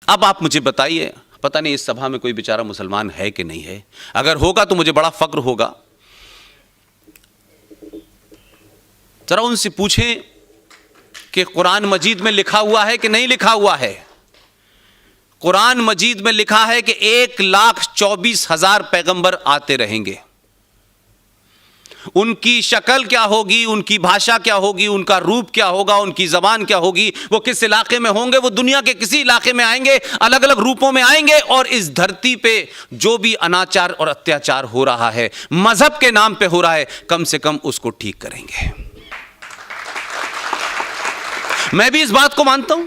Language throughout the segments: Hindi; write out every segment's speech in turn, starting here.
अब आप मुझे बताइए, पता नहीं इस सभा में कोई बेचारा मुसलमान है कि नहीं है, अगर होगा तो मुझे बड़ा फक्र होगा। जरा उनसे पूछें कि कुरान मजीद में लिखा हुआ है कि नहीं लिखा हुआ है। कुरान मजीद में लिखा है कि 1,24,000 पैगंबर आते रहेंगे। उनकी शक्ल क्या होगी, उनकी भाषा क्या होगी, उनका रूप क्या होगा, उनकी जबान क्या होगी, वो किस इलाके में होंगे, वो दुनिया के किसी इलाके में आएंगे, अलग अलग रूपों में आएंगे, और इस धरती पे जो भी अनाचार और अत्याचार हो रहा है, मजहब के नाम पे हो रहा है, कम से कम उसको ठीक करेंगे। मैं भी इस बात को मानता हूं,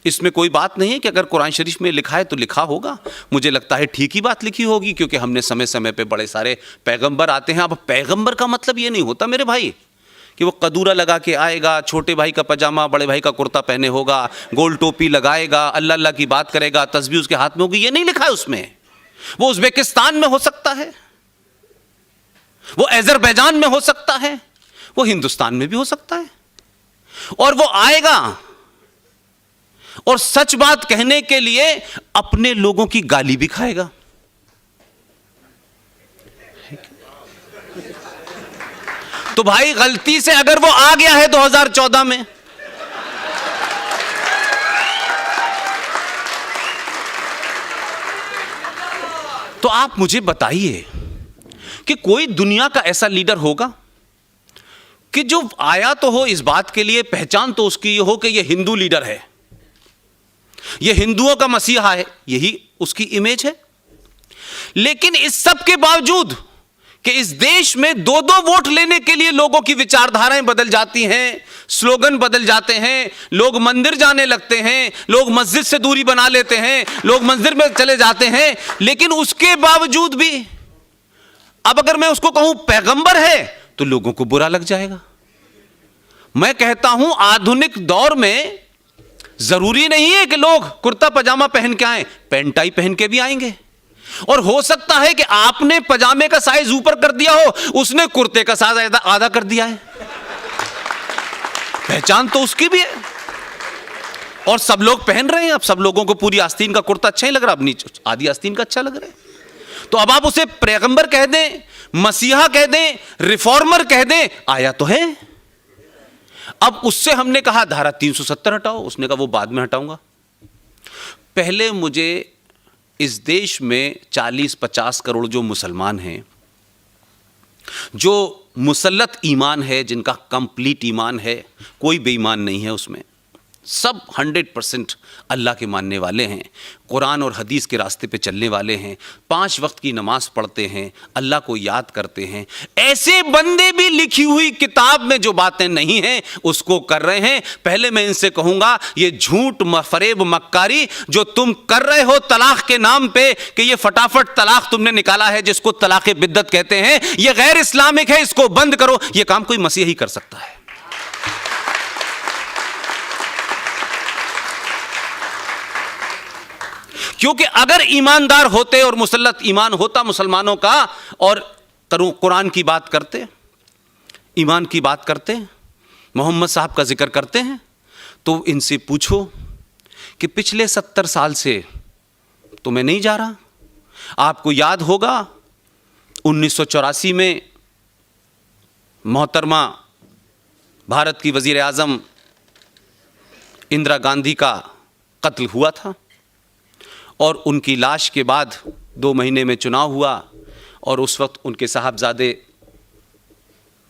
इसमें कोई बात नहीं है कि अगर कुरान शरीफ में लिखा है तो लिखा होगा। मुझे लगता है ठीक ही बात लिखी होगी, क्योंकि हमने समय समय पे बड़े सारे पैगंबर आते हैं। अब पैगंबर का मतलब ये नहीं होता मेरे भाई कि वो कदूरा लगा के आएगा, छोटे भाई का पजामा बड़े भाई का कुर्ता पहने होगा, गोल टोपी लगाएगा, अल्लाह अल्लाह की बात करेगा, तस्बीह उसके हाथ में होगी, ये नहीं लिखा है उसमें। वो उज़्बेकिस्तान में हो सकता है, वो अज़रबैजान में हो सकता है, वो हिंदुस्तान में भी हो सकता है, और वो आएगा और सच बात कहने के लिए अपने लोगों की गाली भी खाएगा। तो भाई गलती से अगर वो आ गया है 2014 में, तो आप मुझे बताइए कि कोई दुनिया का ऐसा लीडर होगा कि जो आया तो हो, इस बात के लिए पहचान तो उसकी ये हो कि ये हिंदू लीडर है, ये हिंदुओं का मसीहा है, यही उसकी इमेज है। लेकिन इस सब के बावजूद कि इस देश में 2-2 वोट लेने के लिए लोगों की विचारधाराएं बदल जाती हैं, स्लोगन बदल जाते हैं, लोग मंदिर जाने लगते हैं, लोग मस्जिद से दूरी बना लेते हैं, लोग मंदिर में चले जाते हैं, लेकिन उसके बावजूद भी अब अगर मैं उसको कहूं पैगंबर है तो लोगों को बुरा लग जाएगा। मैं कहता हूं आधुनिक दौर में जरूरी नहीं है कि लोग कुर्ता पजामा पहन के आए, पैंट टाई पहन के भी आएंगे। और हो सकता है कि आपने पजामे का साइज ऊपर कर दिया हो, उसने कुर्ते का साइज आधा कर दिया है, पहचान तो उसकी भी है। और सब लोग पहन रहे हैं, अब सब लोगों को पूरी आस्तीन का कुर्ता अच्छा ही लग रहा, अब आधी आस्तीन का अच्छा लग रहा है। तो अब आप उसे पैगंबर कह दें, मसीहा कह दें, रिफॉर्मर कह दें, आया तो है। अब उससे हमने कहा धारा 370 हटाओ, उसने कहा वो बाद में हटाऊंगा। पहले मुझे इस देश में 40-50 करोड़ जो मुसलमान हैं, जो मुसल्लत ईमान है, जिनका कंप्लीट ईमान है, कोई बेईमान नहीं है उसमें, सब 100% अल्लाह के मानने वाले हैं, कुरान और हदीस के रास्ते पे चलने वाले हैं, 5 वक्त की नमाज पढ़ते हैं, अल्लाह को याद करते हैं। ऐसे बंदे भी लिखी हुई किताब में जो बातें नहीं हैं उसको कर रहे हैं। पहले मैं इनसे कहूंगा ये झूठ फरेब मक्कारी जो तुम कर रहे हो तलाक के नाम पे, कि ये फटाफट तलाक तुमने निकाला है जिसको तलाक बिद्दत कहते हैं, ये गैर इस्लामिक है, इसको बंद करो, ये काम कोई मसीह ही कर सकता है। क्योंकि अगर ईमानदार होते और मुसल्लत ईमान होता मुसलमानों का, और कुरान की बात करते, ईमान की बात करते, मोहम्मद साहब का जिक्र करते हैं, तो इनसे पूछो कि पिछले 70 साल से तो मैं नहीं जा रहा। आपको याद होगा 1984 में मोहतरमा भारत की वजीर आज़म इंदिरा गांधी का कत्ल हुआ था, और उनकी लाश के बाद 2 महीने में चुनाव हुआ, और उस वक्त उनके साहबजादे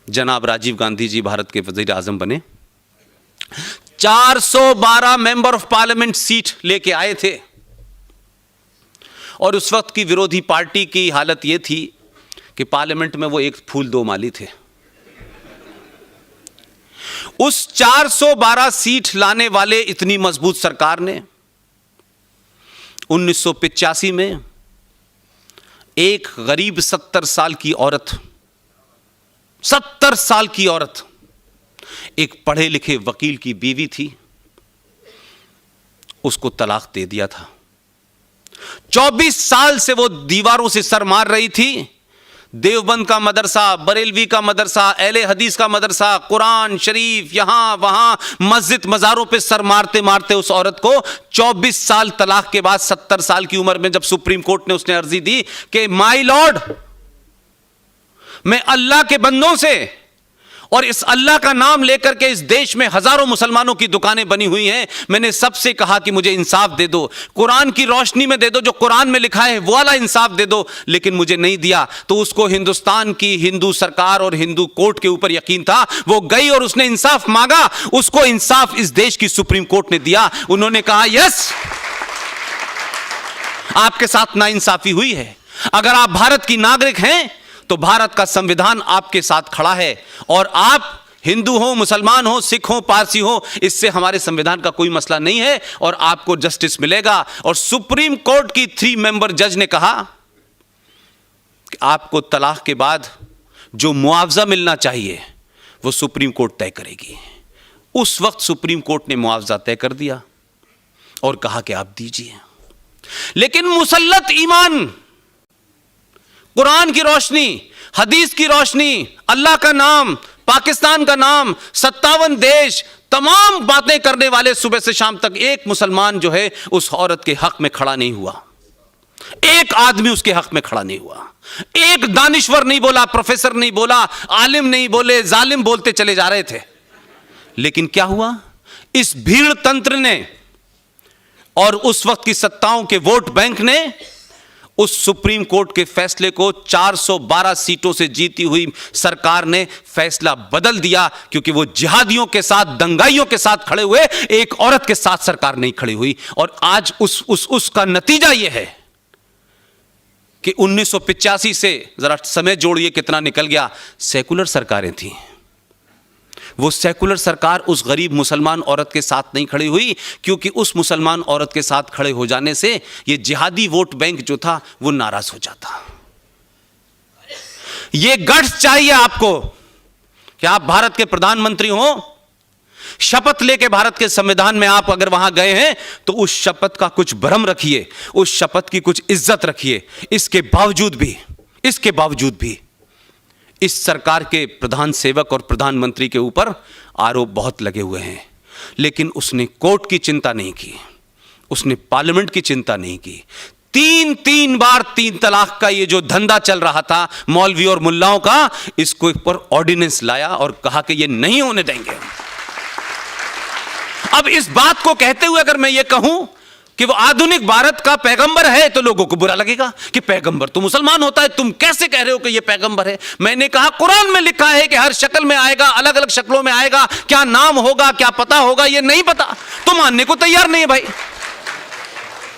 जनाब राजीव गांधी जी भारत के वजीर आज़म बने। 412 मेंबर ऑफ पार्लियामेंट सीट लेके आए थे, और उस वक्त की विरोधी पार्टी की हालत यह थी कि पार्लियामेंट में वो एक फूल 2 माली थे। उस 412 सीट लाने वाले इतनी मजबूत सरकार ने 1985 में एक गरीब 70 साल की औरत, 70 साल की औरत, एक पढ़े लिखे वकील की बीवी थी, उसको तलाक दे दिया था। 24 साल से वो दीवारों से सर मार रही थी, देवबंद का मदरसा, बरेलवी का मदरसा, अहले हदीस का मदरसा, कुरान शरीफ, यहां वहां मस्जिद मजारों पे सर मारते मारते उस औरत को 24 साल तलाक के बाद 70 साल की उम्र में जब सुप्रीम कोर्ट ने उसने अर्जी दी कि माय लॉर्ड, मैं अल्लाह के बंदों से और इस अल्लाह का नाम लेकर के इस देश में हजारों मुसलमानों की दुकानें बनी हुई हैं, मैंने सबसे कहा कि मुझे इंसाफ दे दो, कुरान की रोशनी में दे दो, जो कुरान में लिखा है वो वाला इंसाफ दे दो, लेकिन मुझे नहीं दिया। तो उसको हिंदुस्तान की हिंदू सरकार और हिंदू कोर्ट के ऊपर यकीन था, वो गई और उसने इंसाफ मांगा, उसको इंसाफ इस देश की सुप्रीम कोर्ट ने दिया। उन्होंने कहा यस, आपके साथ नाइंसाफी हुई है, अगर आप भारत की नागरिक हैं तो भारत का संविधान आपके साथ खड़ा है, और आप हिंदू हो, मुसलमान हो, सिख हो, पारसी हो, इससे हमारे संविधान का कोई मसला नहीं है और आपको जस्टिस मिलेगा। और सुप्रीम कोर्ट की 3 मेंबर जज ने कहा कि आपको तलाक के बाद जो मुआवजा मिलना चाहिए वो सुप्रीम कोर्ट तय करेगी। उस वक्त सुप्रीम कोर्ट ने मुआवजा तय कर दिया और कहा कि आप दीजिए। लेकिन मुसल्लत ईमान, कुरान की रोशनी, हदीस की रोशनी, अल्लाह का नाम, पाकिस्तान का नाम, 57 देश, तमाम बातें करने वाले सुबह से शाम तक एक मुसलमान जो है उस औरत के हक में खड़ा नहीं हुआ। एक आदमी उसके हक में खड़ा नहीं हुआ। एक दानिश्वर नहीं बोला, प्रोफेसर नहीं बोला, आलिम नहीं बोले, जालिम बोलते चले जा रहे थे। लेकिन क्या हुआ, इस भीड़ तंत्र ने और उस वक्त की सत्ताओं के वोट बैंक ने उस सुप्रीम कोर्ट के फैसले को 412 सीटों से जीती हुई सरकार ने फैसला बदल दिया, क्योंकि वो जिहादियों के साथ, दंगाइयों के साथ खड़े हुए, एक औरत के साथ सरकार नहीं खड़ी हुई। और आज उसका नतीजा यह है कि 1985 से जरा समय जोड़िए कितना निकल गया, सेकुलर सरकारें थी। वो सेकुलर सरकार उस गरीब मुसलमान औरत के साथ नहीं खड़ी हुई, क्योंकि उस मुसलमान औरत के साथ खड़े हो जाने से ये जिहादी वोट बैंक जो था वो नाराज हो जाता। ये गट्स चाहिए आपको कि आप भारत के प्रधानमंत्री हो, शपथ लेके भारत के संविधान में आप अगर वहां गए हैं तो उस शपथ का कुछ भरम रखिए, उस शपथ की कुछ इज्जत रखिए। इसके बावजूद भी इस सरकार के प्रधान सेवक और प्रधानमंत्री के ऊपर आरोप बहुत लगे हुए हैं, लेकिन उसने कोर्ट की चिंता नहीं की, उसने पार्लियामेंट की चिंता नहीं की। 3 बार 3 तलाक का ये जो धंधा चल रहा था मौलवी और मुल्लाओं का, इसको ऊपर ऑर्डिनेंस लाया और कहा कि ये नहीं होने देंगे। अब इस बात को कहते हुए अगर मैं ये कहूं कि वो आधुनिक भारत का पैगंबर है तो लोगों को बुरा लगेगा कि पैगंबर तो मुसलमान होता है, तुम कैसे कह रहे हो कि ये पैगंबर है। मैंने कहा कुरान में लिखा है कि हर शक्ल में आएगा, अलग अलग शक्लों में आएगा, क्या नाम होगा, क्या पता होगा, ये नहीं पता, तो मानने को तैयार नहीं है भाई।